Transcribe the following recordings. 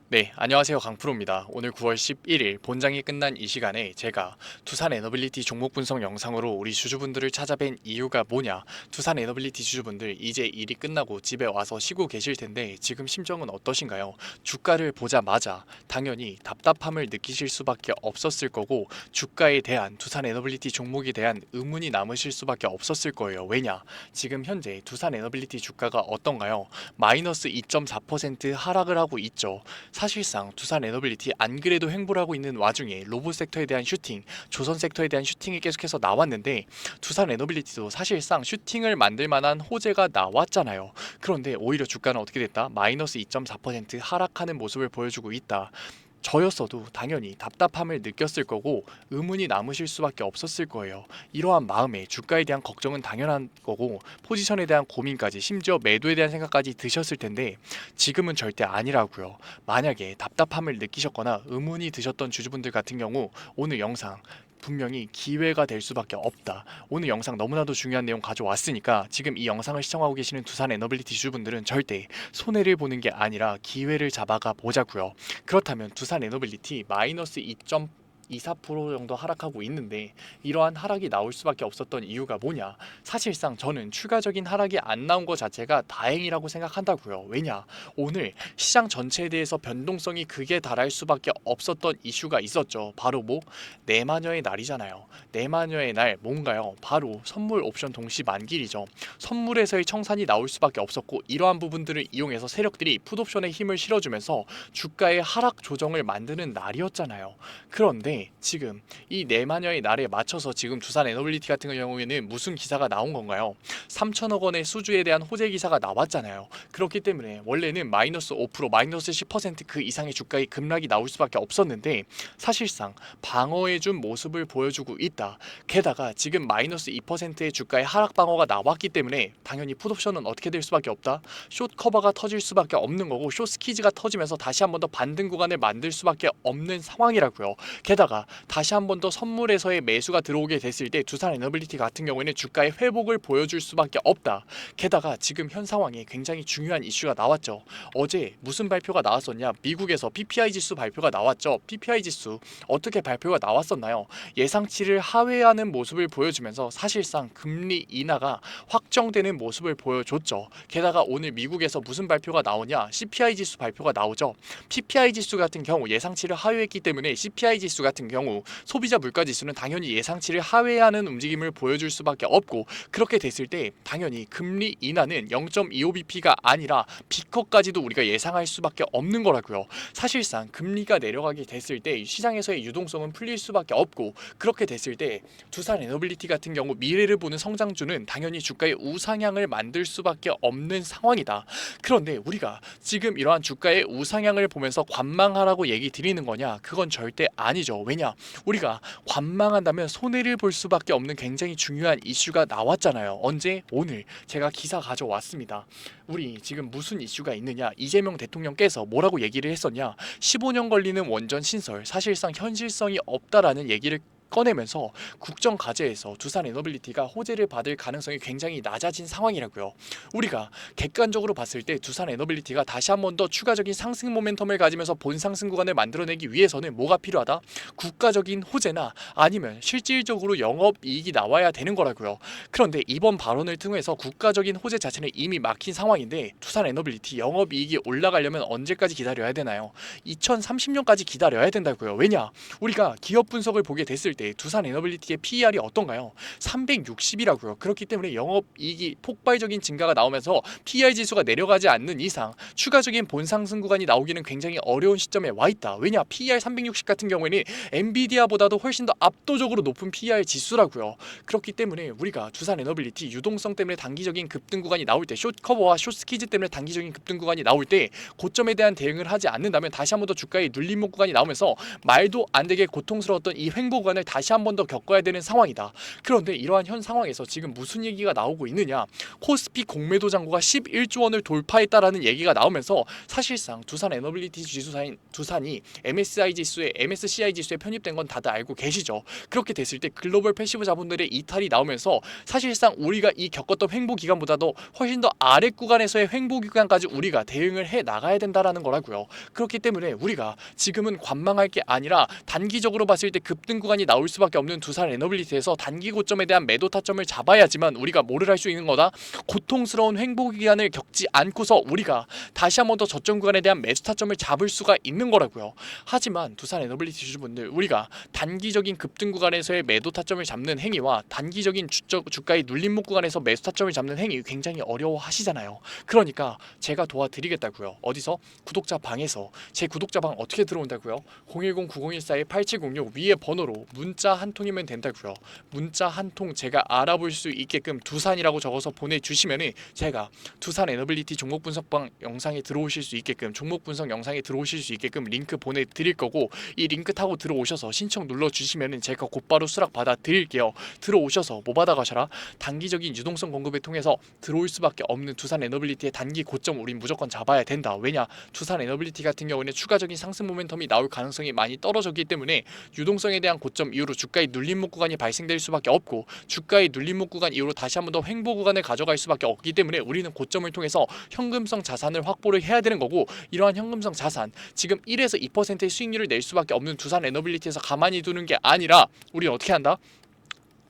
네, 안녕하세요. 강프로입니다. 오늘 9월 11일 본장이 끝난 이 시간에 제가 두산 에너빌리티 종목 분석 영상으로 우리 주주분들을 찾아뵌 이유가 뭐냐, 두산 에너빌리티 주주분들 이제 일이 끝나고 집에 와서 쉬고 계실 텐데 지금 심정은 어떠신가요? 주가를 보자마자 당연히 답답함을 느끼실 수밖에 없었을 거고, 주가에 대한 두산 에너빌리티 종목에 대한 의문이 남으실 수밖에 없었을 거예요. 왜냐? 지금 현재 두산 에너빌리티 주가가 어떤가요? 마이너스 2.4% 하락을 하고 있죠. 사실상 두산 에너빌리티 안 그래도 횡보를 하고 있는 와중에 로봇 섹터에 대한 슈팅, 조선 섹터에 대한 슈팅이 계속해서 나왔는데, 두산 에너빌리티도 사실상 슈팅을 만들 만한 호재가 나왔잖아요. 그런데 오히려 주가는 어떻게 됐다? 마이너스 2.4% 하락하는 모습을 보여주고 있다. 저였어도 당연히 답답함을 느꼈을 거고 의문이 남으실 수밖에 없었을 거예요. 이러한 마음에 주가에 대한 걱정은 당연한 거고, 포지션에 대한 고민까지, 심지어 매도에 대한 생각까지 드셨을 텐데 지금은 절대 아니라고요. 만약에 답답함을 느끼셨거나 의문이 드셨던 주주분들 같은 경우 오늘 영상 분명히 기회가 될 수밖에 없다. 오늘 영상 너무나도 중요한 내용 가져왔으니까 지금 이 영상을 시청하고 계시는 두산 에너빌리티 주주분들은 절대 손해를 보는 게 아니라 기회를 잡아가 보자고요. 그렇다면 두산 에너빌리티 마이너스 2.24% 정도 하락하고 있는데, 이러한 하락이 나올 수밖에 없었던 이유가 뭐냐? 사실상 저는 추가적인 하락이 안 나온 것 자체가 다행이라고 생각한다고요. 왜냐? 오늘 시장 전체에 대해서 변동성이 극에 달할 수밖에 없었던 이슈가 있었죠. 바로 뭐? 내마녀의 날이잖아요. 내마녀의 날 뭔가요? 바로 선물 옵션 동시 만길이죠. 선물에서의 청산이 나올 수밖에 없었고, 이러한 부분들을 이용해서 세력들이 풋옵션에 힘을 실어주면서 주가의 하락 조정을 만드는 날이었잖아요. 그런데 지금 이 내마녀의 날에 맞춰서 지금 두산 에너빌리티 같은 경우에는 무슨 기사가 나온 건가요? 3천억 원의 수주에 대한 호재 기사가 나왔잖아요. 그렇기 때문에 원래는 마이너스 5%, 마이너스 10%그 이상의 주가의 급락이 나올 수밖에 없었는데, 사실상 방어해준 모습을 보여주고 있다. 게다가 지금 마이너스 2%의 주가의 하락 방어가 나왔기 때문에 당연히 풋옵션은 어떻게 될 수밖에 없다. 숏 커버가 터질 수밖에 없는 거고, 숏 스키즈가 터지면서 다시 한 번 더 반등 구간을 만들 수밖에 없는 상황이라고요. 게다가 다시 한 번 더 선물에서의 매수가 들어오게 됐을 때 두산 에너빌리티 같은 경우에는 주가의 회복을 보여줄 수밖에 없다. 게다가 지금 현 상황에 굉장히 중요한 이슈가 나왔죠. 어제 무슨 발표가 나왔었냐? 미국에서 PPI 지수 발표가 나왔죠. PPI 지수 어떻게 발표가 나왔었나요? 예상치를 하회하는 모습을 보여주면서 사실상 금리 인하가 확정되는 모습을 보여줬죠. 게다가 오늘 미국에서 무슨 발표가 나오냐? CPI 지수 발표가 나오죠. PPI 지수 같은 경우 예상치를 하회했기 때문에 CPI 지수 같은 경우 소비자 물가 지수는 당연히 예상치를 하회하는 움직임을 보여줄 수밖에 없고, 그렇게 됐을 때 당연히 금리 인하는 0.25bp가 아니라 B컷까지도 우리가 예상할 수밖에 없는 거라고요. 사실상 금리가 내려가게 됐을 때 시장에서의 유동성은 풀릴 수밖에 없고, 그렇게 됐을 때 두산 에너빌리티 같은 경우 미래를 보는 성장주는 당연히 주가의 우상향을 만들 수밖에 없는 상황이다. 그런데 우리가 지금 이러한 주가의 우상향을 보면서 관망하라고 얘기 드리는 거냐? 그건 절대 아니죠. 왜냐? 우리가 관망한다면 손해를 볼 수밖에 없는 굉장히 중요한 이슈가 나왔잖아요. 언제? 오늘 제가 기사 가져왔습니다. 우리 지금 무슨 이슈가 있느냐? 이재명 대통령께서 뭐라고 얘기를 했었냐? 15년 걸리는 원전 신설, 사실상 현실성이 없다라는 얘기를 꺼내면서 국정과제에서 두산 에너빌리티가 호재를 받을 가능성이 굉장히 낮아진 상황이라고요. 우리가 객관적으로 봤을 때 두산 에너빌리티가 다시 한 번 더 추가적인 상승 모멘텀을 가지면서 본 상승 구간을 만들어내기 위해서는 뭐가 필요하다? 국가적인 호재나 아니면 실질적으로 영업이익이 나와야 되는 거라고요. 그런데 이번 발언을 통해서 국가적인 호재 자체는 이미 막힌 상황인데, 두산 에너빌리티 영업이익이 올라가려면 언제까지 기다려야 되나요? 2030년까지 기다려야 된다고요. 왜냐? 우리가 기업 분석을 보게 됐을 때 두산 에너빌리티의 PER이 어떤가요? 360이라고요. 그렇기 때문에 영업이익이 폭발적인 증가가 나오면서 PER 지수가 내려가지 않는 이상 추가적인 본상승 구간이 나오기는 굉장히 어려운 시점에 와 있다. 왜냐? PER 360 같은 경우에는 엔비디아보다도 훨씬 더 압도적으로 높은 PER 지수라고요. 그렇기 때문에 우리가 두산 에너빌리티 유동성 때문에 단기적인 급등 구간이 나올 때, 숏 커버와 숏 스키즈 때문에 단기적인 급등 구간이 나올 때 고점에 대한 대응을 하지 않는다면 다시 한 번 더 주가의 눌림목 구간이 나오면서 말도 안 되게 고통스러웠던 이 횡보 구간을 다시 한 번 더 겪어야 되는 상황이다. 그런데 이러한 현 상황에서 지금 무슨 얘기가 나오고 있느냐? 코스피 공매도 잔고가 11조 원을 돌파했다라는 얘기가 나오면서 사실상 두산 에너빌리티 지수사인 두산이 MSCI 지수에 편입된 건 다들 알고 계시죠. 그렇게 됐을 때 글로벌 패시브 자본들의 이탈이 나오면서 사실상 우리가 이 겪었던 횡보 기간보다도 훨씬 더 아래 구간에서의 횡보 기간까지 우리가 대응을 해 나가야 된다라는 거라고요. 그렇기 때문에 우리가 지금은 관망할 게 아니라 단기적으로 봤을 때 급등 구간이 나올 수밖에 없는 두산 에너빌리티에서 단기 고점에 대한 매도 타점을 잡아야지만 우리가 뭐를 할 수 있는 거다. 고통스러운 횡보 기간을 겪지 않고서 우리가 다시 한 번 더 저점 구간에 대한 매수 타점을 잡을 수가 있는 거라고요. 하지만 두산 에너빌리티 주주분들, 우리가 단기적인 급등 구간에서의 매도 타점을 잡는 행위와 단기적인 주가의 눌림목 구간에서 매수 타점을 잡는 행위 굉장히 어려워하시잖아요. 그러니까 제가 도와드리겠다고요. 어디서? 구독자 방에서. 제 구독자 방 어떻게 들어온다고요? 010-9014-8706 위에 번호로 문자 한 통이면 된다고요. 문자 한 통 제가 알아볼 수 있게끔 두산이라고 적어서 보내주시면은 제가 두산 에너빌리티 종목 분석방 영상에 들어오실 수 있게끔, 종목 분석 영상에 들어오실 수 있게끔 링크 보내드릴 거고, 이 링크 타고 들어오셔서 신청 눌러주시면은 제가 곧바로 수락 받아 드릴게요. 들어오셔서 뭐 받아가셔라? 단기적인 유동성 공급을 통해서 들어올 수밖에 없는 두산 에너빌리티의 단기 고점 우린 무조건 잡아야 된다. 왜냐? 두산 에너빌리티 같은 경우는 추가적인 상승 모멘텀이 나올 가능성이 많이 떨어졌기 때문에 유동성에 대한 고점 이후로 주가의 눌림목 구간이 발생될 수밖에 없고, 주가의 눌림목 구간 이후로 다시 한 번 더 횡보 구간을 가져갈 수밖에 없기 때문에 우리는 고점을 통해서 현금성 자산을 확보를 해야 되는 거고, 이러한 현금성 자산, 지금 1에서 2%의 수익률을 낼 수밖에 없는 두산 에너빌리티에서 가만히 두는 게 아니라 우리는 어떻게 한다?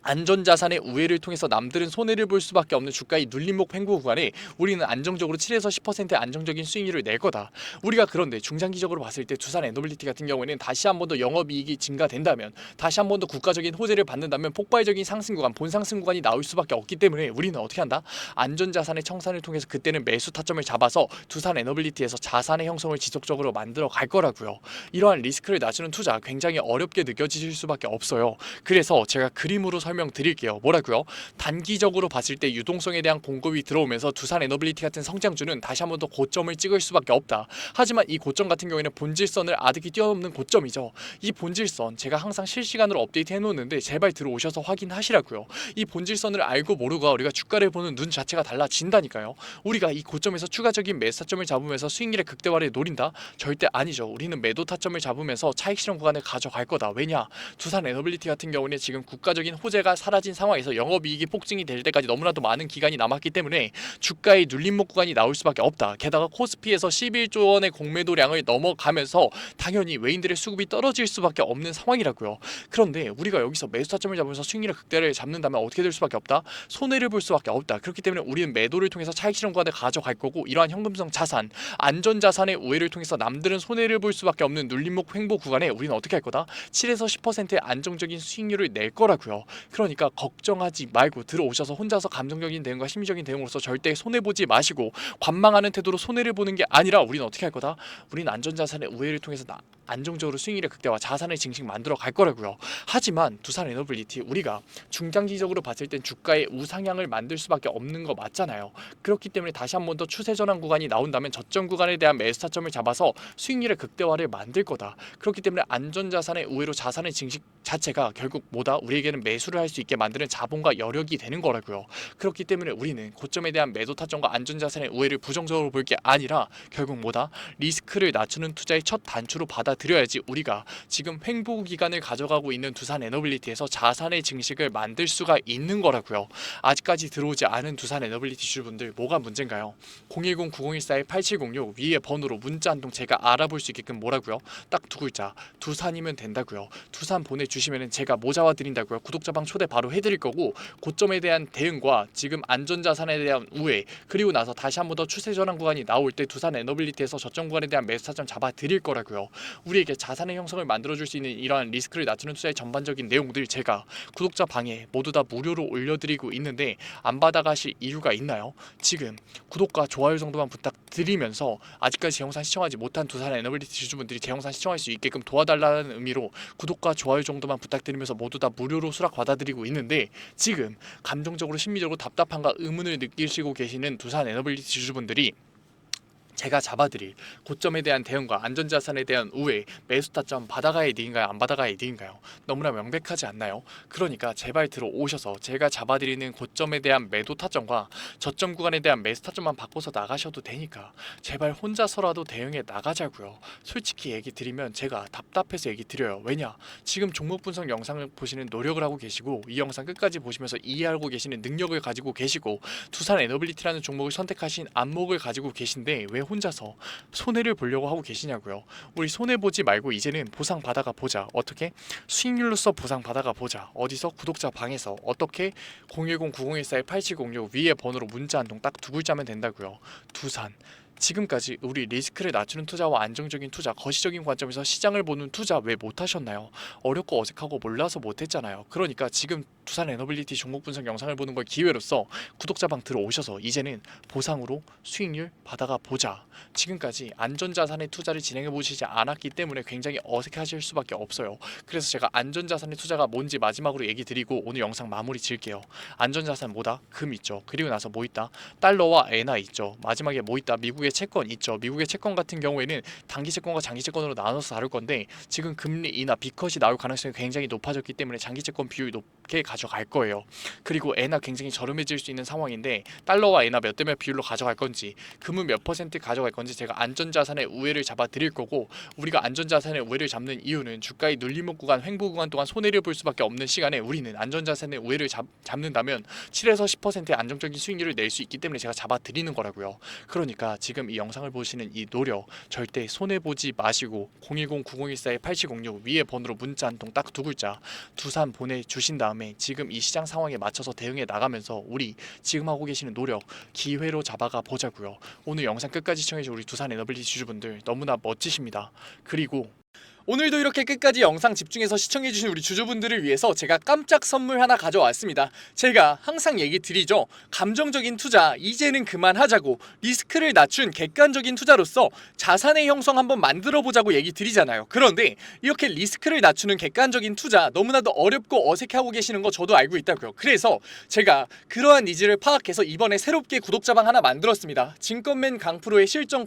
안전자산의 우회를 통해서 남들은 손해를 볼 수밖에 없는 주가의 눌림목 횡보 구간에 우리는 안정적으로 7에서 10%의 안정적인 수익률을 낼 거다. 우리가 그런데 중장기적으로 봤을 때 두산 에너빌리티 같은 경우에는 다시 한 번 더 영업이익이 증가된다면, 다시 한 번 더 국가적인 호재를 받는다면 폭발적인 상승 구간, 본상승 구간이 나올 수밖에 없기 때문에 우리는 어떻게 한다? 안전자산의 청산을 통해서 그때는 매수 타점을 잡아서 두산 에너빌리티에서 자산의 형성을 지속적으로 만들어 갈 거라고요. 이러한 리스크를 낮추는 투자 굉장히 어렵게 느껴지실 수밖에 없어요. 그래서 제가 그림으로 설명드릴게요. 뭐라고요? 단기적으로 봤을 때 유동성에 대한 공급이 들어오면서 두산 에너빌리티 같은 성장주는 다시 한 번 더 고점을 찍을 수밖에 없다. 하지만 이 고점 같은 경우에는 본질선을 아득히 뛰어넘는 고점이죠. 이 본질선 제가 항상 실시간으로 업데이트 해놓는데 제발 들어오셔서 확인하시라고요. 이 본질선을 알고 모르고 우리가 주가를 보는 눈 자체가 달라진다니까요. 우리가 이 고점에서 추가적인 매수 타점을 잡으면서 수익률의 극대화를 노린다? 절대 아니죠. 우리는 매도 타점을 잡으면서 차익 실현 구간을 가져갈 거다. 왜냐? 두산 에너빌리티 같은 경우는 지금 국가적인 호재가 사라진 상황에서 영업이익이 폭증이 될 때까지 너무나도 많은 기간이 남았기 때문에 주가의 눌림목 구간이 나올 수밖에 없다. 게다가 코스피에서 11조 원의 공매도량을 넘어가면서 당연히 외인들의 수급이 떨어질 수밖에 없는 상황이라고요. 그런데 우리가 여기서 매수 타점을 잡으면서 수익률의 극대를 잡는다면 어떻게 될 수밖에 없다? 손해를 볼 수밖에 없다. 그렇기 때문에 우리는 매도를 통해서 차익 실현 구간을 가져갈 거고, 이러한 현금성 자산, 안전자산의 우회를 통해서 남들은 손해를 볼 수밖에 없는 눌림목 횡보 구간에 우리는 어떻게 할 거다? 7에서 10%의 안정적인 수익률을 낼 거라고요. 그러니까 걱정하지 말고 들어오셔서 혼자서 감정적인 대응과 심리적인 대응으로서 절대 손해보지 마시고, 관망하는 태도로 손해를 보는 게 아니라 우리는 어떻게 할 거다? 우리는 안전자산의 우회를 통해서 안정적으로 수익률의 극대화, 자산의 증식 만들어 갈 거라고요. 하지만 두산 에너빌리티, 우리가 중장기적으로 봤을 땐 주가의 우상향을 만들 수밖에 없는 거 맞잖아요. 그렇기 때문에 다시 한 번 더 추세 전환 구간이 나온다면 저점 구간에 대한 매수 타점을 잡아서 수익률의 극대화를 만들 거다. 그렇기 때문에 안전자산의 우회로 자산의 증식 자체가 결국 뭐다? 우리에게는 매수를 할 수 있게 만드는 자본과 여력이 되는 거라고요. 그렇기 때문에 우리는 고점에 대한 매도 타점과 안전자산의 우회를 부정적으로 볼 게 아니라 결국 뭐다? 리스크를 낮추는 투자의 첫 단추로 받아들여야지 우리가 지금 횡보 기간을 가져가고 있는 두산 에너빌리티에서 자산의 증식을 만들 수가 있는 거라고요. 아직까지 들어오지 않은 두산 에너빌리티 주주분들, 뭐가 문제인가요? 010-9014-8706 위에 번호로 문자 한 통 제가 알아볼 수 있게끔 뭐라고요? 딱 두 글자, 두산이면 된다고요. 두산 보내주시면 제가 모자와 드린다고요. 구독자방 초대 바로 해드릴 거고, 고점에 대한 대응과 지금 안전자산에 대한 우회, 그리고 나서 다시 한 번 더 추세 전환 구간이 나올 때 두산 에너빌리티에서 저점 구간에 대한 매수 타점 잡아 드릴 거라고요. 우리에게 자산의 형성을 만들어줄 수 있는 이러한 리스크를 낮추는 투자의 전반적인 내용들 제가 구독자 방에 모두 다 무료로 올려드리고 있는데 안 받아가실 이유가 있나요? 지금 구독과 좋아요 정도만 부탁드리면서 아직까지 제 영상 시청하지 못한 두산 에너빌리티 주주분들이 제 영상 시청할 수 있게끔 도와달라는 의미로 구독과 좋아요 정도만 부탁드리면서 모두 다 무료로 수락 받아드리고 있는데, 지금 감정적으로 심리적으로 답답함과 의문을 느끼시고 계시는 두산 에너빌리티 주주분들이 제가 잡아드릴 고점에 대한 대응과 안전자산에 대한 우회, 매수 타점 받아가야 이득인가요? 안 받아가야 이득인가요? 너무나 명백하지 않나요? 그러니까 제발 들어오셔서 제가 잡아드리는 고점에 대한 매도 타점과 저점 구간에 대한 매수 타점만 바꿔서 나가셔도 되니까 제발 혼자서라도 대응해 나가자고요. 솔직히 얘기 드리면 제가 답답해서 얘기 드려요. 왜냐? 지금 종목 분석 영상을 보시는 노력을 하고 계시고 이 영상 끝까지 보시면서 이해하고 계시는 능력을 가지고 계시고 두산 에너빌리티라는 종목을 선택하신 안목을 가지고 계신데 왜 혼자서 손해를 보려고 하고 계시냐고요. 우리 손해보지 말고 이제는 보상 받아가 보자. 어떻게? 수익률로서 보상 받아가 보자. 어디서? 구독자 방에서. 어떻게? 010-9014-8706 위에 번호로 문자 한 통 딱 두 글자면 된다고요. 두산 지금까지 우리 리스크를 낮추는 투자와 안정적인 투자, 거시적인 관점에서 시장을 보는 투자 왜 못하셨나요? 어렵고 어색하고 몰라서 못했잖아요. 그러니까 지금 두산 에너빌리티 종목 분석 영상을 보는 걸 기회로서 구독자방 들어오셔서 이제는 보상으로 수익률 받아가 보자. 지금까지 안전자산의 투자를 진행해 보시지 않았기 때문에 굉장히 어색하실 수밖에 없어요. 그래서 제가 안전자산의 투자가 뭔지 마지막으로 얘기 드리고 오늘 영상 마무리 질게요. 안전자산 뭐다? 금 있죠. 그리고 나서 뭐 있다? 달러와 엔화 있죠. 마지막에 뭐 있다? 미국의 채권 있죠. 미국의 채권 같은 경우에는 단기 채권과 장기 채권으로 나눠서 다룰 건데 지금 금리 인하 비컷이 나올 가능성이 굉장히 높아졌기 때문에 장기 채권 비율이 높게 가져갈 거예요. 그리고 엔화 굉장히 저렴해질 수 있는 상황인데 달러와 엔화 몇 대 몇 비율로 가져갈 건지 금은 몇 퍼센트 가져갈 건지 제가 안전자산의 우회를 잡아 드릴 거고 우리가 안전자산의 우회를 잡는 이유는 주가의 눌림목 구간, 횡보 구간 동안 손해를 볼 수밖에 없는 시간에 우리는 안전자산의 우회를 잡는다면 7에서 10%의 안정적인 수익률을 낼 수 있기 때문에 제가 잡아 드리는 거라고요. 그러니까 지금 이 영상을 보시는 이 노력 절대 손해보지 마시고 010-9014-8706 위에 번호로 문자 한 통 딱 두 글자 두산 보내주신 다음에 지금 이 시장 상황에 맞춰서 대응해 나가면서 우리 지금 하고 계시는 노력 기회로 잡아가 보자고요. 오늘 영상 끝까지 시청해주신 우리 두산 에너빌리티 주주분들 너무나 멋지십니다. 그리고 오늘도 이렇게 끝까지 영상 집중해서 시청해주신 우리 주주분들을 위해서 제가 깜짝 선물 하나 가져왔습니다. 제가 항상 얘기 드리죠. 감정적인 투자 이제는 그만하자고 리스크를 낮춘 객관적인 투자로서 자산의 형성 한번 만들어 보자고 얘기 드리잖아요. 그런데 이렇게 리스크를 낮추는 객관적인 투자 너무나도 어렵고 어색해하고 계시는 거 저도 알고 있다고요. 그래서 제가 그러한 니즈를 파악해서 이번에 새롭게 구독자방 하나 만들었습니다. 증권맨 강프로의 실전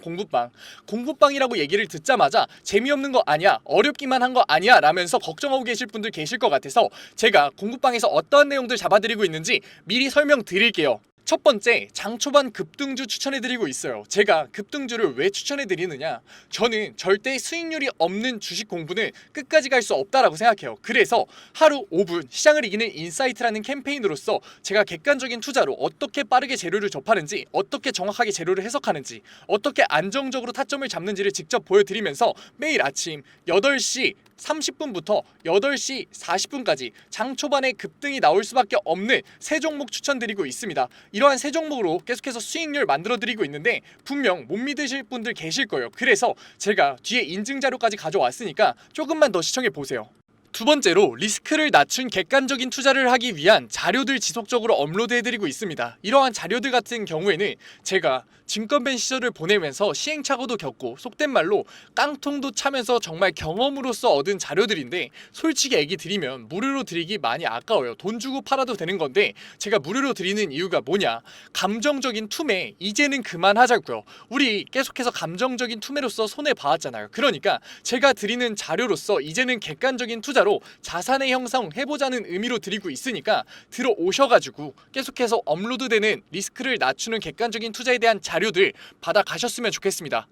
공부방이라고 얘기를 듣자마자 재미없는 거 아니야? 어렵기만 한 거 아니야? 라면서 걱정하고 계실 분들 계실 것 같아서 제가 공부방에서 어떠한 내용들 잡아드리고 있는지 미리 설명드릴게요. 첫 번째, 장 초반 급등주 추천해드리고 있어요. 제가 급등주를 왜 추천해드리느냐? 저는 절대 수익률이 없는 주식 공부는 끝까지 갈 수 없다라고 생각해요. 그래서 하루 5분 시장을 이기는 인사이트라는 캠페인으로서 제가 객관적인 투자로 어떻게 빠르게 재료를 접하는지, 어떻게 정확하게 재료를 해석하는지, 어떻게 안정적으로 타점을 잡는지를 직접 보여드리면서 매일 아침 8시 30분부터 8시 40분까지 장 초반에 급등이 나올 수밖에 없는 세 종목 추천드리고 있습니다. 이러한 세 종목으로 계속해서 수익률 만들어드리고 있는데 분명 못 믿으실 분들 계실 거예요. 그래서 제가 뒤에 인증 자료까지 가져왔으니까 조금만 더 시청해보세요. 두 번째로 리스크를 낮춘 객관적인 투자를 하기 위한 자료들 지속적으로 업로드해드리고 있습니다. 이러한 자료들 같은 경우에는 제가 증권맨 시절을 보내면서 시행착오도 겪고 속된 말로 깡통도 차면서 정말 경험으로서 얻은 자료들인데 솔직히 얘기 드리면 무료로 드리기 많이 아까워요. 돈 주고 팔아도 되는 건데 제가 무료로 드리는 이유가 뭐냐? 감정적인 투매 이제는 그만하자고요. 우리 계속해서 감정적인 투매로서 손해봐왔잖아요. 그러니까 제가 드리는 자료로서 이제는 객관적인 투자로 자산의 형성 해보자는 의미로 드리고 있으니까 들어오셔가지고 계속해서 업로드되는 리스크를 낮추는 객관적인 투자에 대한 자료들 받아가셨으면 좋겠습니다.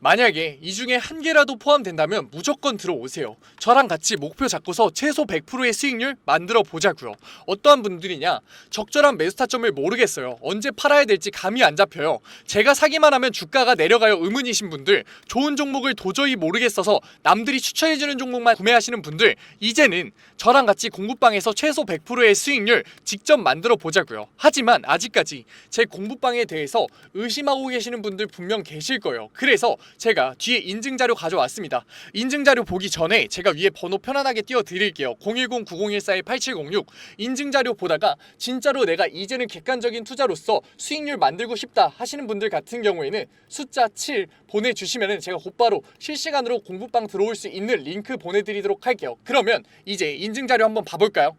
만약에 이 중에 한 개라도 포함된다면 무조건 들어오세요. 저랑 같이 목표 잡고서 최소 100%의 수익률 만들어 보자고요. 어떠한 분들이냐? 적절한 매수 타점을 모르겠어요. 언제 팔아야 될지 감이 안 잡혀요. 제가 사기만 하면 주가가 내려가요 의문이신 분들, 좋은 종목을 도저히 모르겠어서 남들이 추천해주는 종목만 구매하시는 분들, 이제는 저랑 같이 공부방에서 최소 100%의 수익률 직접 만들어 보자고요. 하지만 아직까지 제 공부방에 대해서 의심하고 계시는 분들 분명 계실 거예요. 그래서 제가 뒤에 인증자료 가져왔습니다. 인증자료 보기 전에 제가 위에 번호 편안하게 띄워드릴게요. 010-9014-8706 인증자료 보다가 진짜로 내가 이제는 객관적인 투자로서 수익률 만들고 싶다 하시는 분들 같은 경우에는 숫자 7 보내주시면 제가 곧바로 실시간으로 공부방 들어올 수 있는 링크 보내드리도록 할게요. 그러면 이제 인증자료 한번 봐볼까요?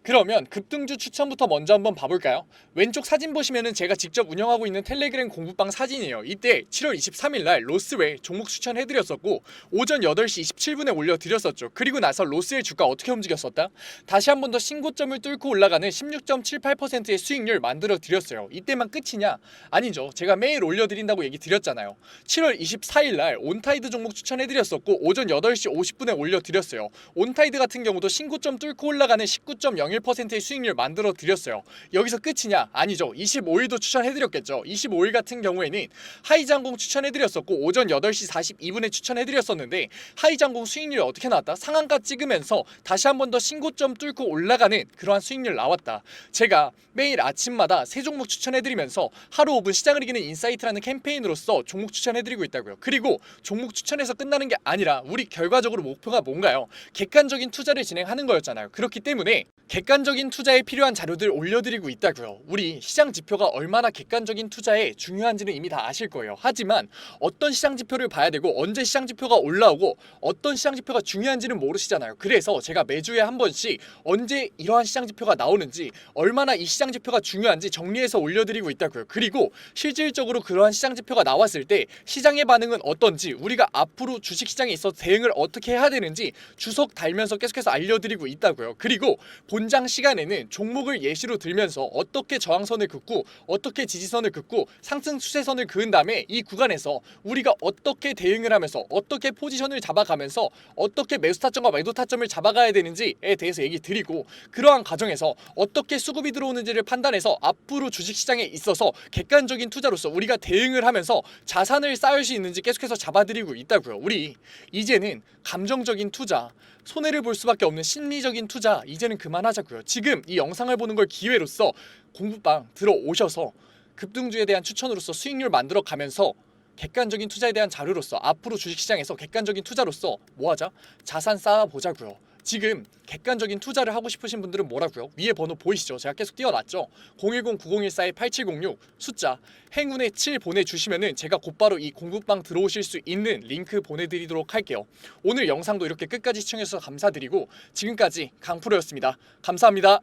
그러면 급등주 추천부터 먼저 한번 봐볼까요? 왼쪽 사진 보시면은 제가 직접 운영하고 있는 텔레그램 공부방 사진이에요. 이때 7월 23일날 로스웰 종목 추천해드렸었고 오전 8시 27분에 올려드렸었죠. 그리고 나서 로스웰 주가 어떻게 움직였었다? 다시 한 번 더 신고점을 뚫고 올라가는 16.78%의 수익률 만들어 드렸어요. 이때만 끝이냐? 아니죠. 제가 매일 올려드린다고 얘기 드렸잖아요. 7월 24일날 온타이드 종목 추천해드렸었고 오전 8시 50분에 올려드렸어요. 온타이드 같은 경우도 신고점 뚫고 올라가는 19.01%의 수익률 만들어 드렸어요. 여기서 끝이냐? 아니죠. 25일도 추천해드렸겠죠. 25일 같은 경우에는 하이장공 추천해드렸었고 오전 8시 42분에 추천해드렸었는데 하이장공 수익률이 어떻게 나왔다? 상한가 찍으면서 다시 한 번 더 신고점 뚫고 올라가는 그러한 수익률 나왔다. 제가 매일 아침마다 새 종목 추천해드리면서 하루 5분 시장을 이기는 인사이트라는 캠페인으로서 종목 추천해드리고 있다고요. 그리고 종목 추천해서 끝나는 게 아니라 우리 결과적으로 목표가 뭔가요? 객관적인 투자를 진행하는 거였잖아요. 그렇기 때문에 객관적인 투자에 필요한 자료들 올려드리고 있다고요. 우리 시장 지표가 얼마나 객관적인 투자에 중요한지는 이미 다 아실 거예요. 하지만 어떤 시장 지표를 봐야 되고 언제 시장 지표가 올라오고 어떤 시장 지표가 중요한지는 모르시잖아요. 그래서 제가 매주에 한 번씩 언제 이러한 시장 지표가 나오는지 얼마나 이 시장 지표가 중요한지 정리해서 올려드리고 있다고요. 그리고 실질적으로 그러한 시장 지표가 나왔을 때 시장의 반응은 어떤지 우리가 앞으로 주식시장에 있어서 대응을 어떻게 해야 되는지 주석 달면서 계속해서 알려드리고 있다고요. 그리고 본장 시간에는 종목을 예시로 들면서 어떻게 저항선을 긋고 어떻게 지지선을 긋고 상승 추세선을 그은 다음에 이 구간에서 우리가 어떻게 대응을 하면서 어떻게 포지션을 잡아가면서 어떻게 매수 타점과 매도 타점을 잡아가야 되는지에 대해서 얘기 드리고 그러한 과정에서 어떻게 수급이 들어오는지를 판단해서 앞으로 주식시장에 있어서 객관적인 투자로서 우리가 대응을 하면서 자산을 쌓을 수 있는지 계속해서 잡아드리고 있다고요. 우리 이제는 감정적인 투자 손해를 볼 수밖에 없는 심리적인 투자 이제는 그만하자고요. 지금 이 영상을 보는 걸 기회로서 공부방 들어오셔서 급등주에 대한 추천으로서 수익률 만들어 가면서 객관적인 투자에 대한 자료로서 앞으로 주식시장에서 객관적인 투자로서 뭐하자? 자산 쌓아보자고요. 지금 객관적인 투자를 하고 싶으신 분들은 뭐라고요? 위에 번호 보이시죠? 제가 계속 띄워놨죠? 010-9014-8706 숫자 행운의 7 보내주시면은 제가 곧바로 이 공부방 들어오실 수 있는 링크 보내드리도록 할게요. 오늘 영상도 이렇게 끝까지 시청해주셔서 감사드리고 지금까지 강프로였습니다. 감사합니다.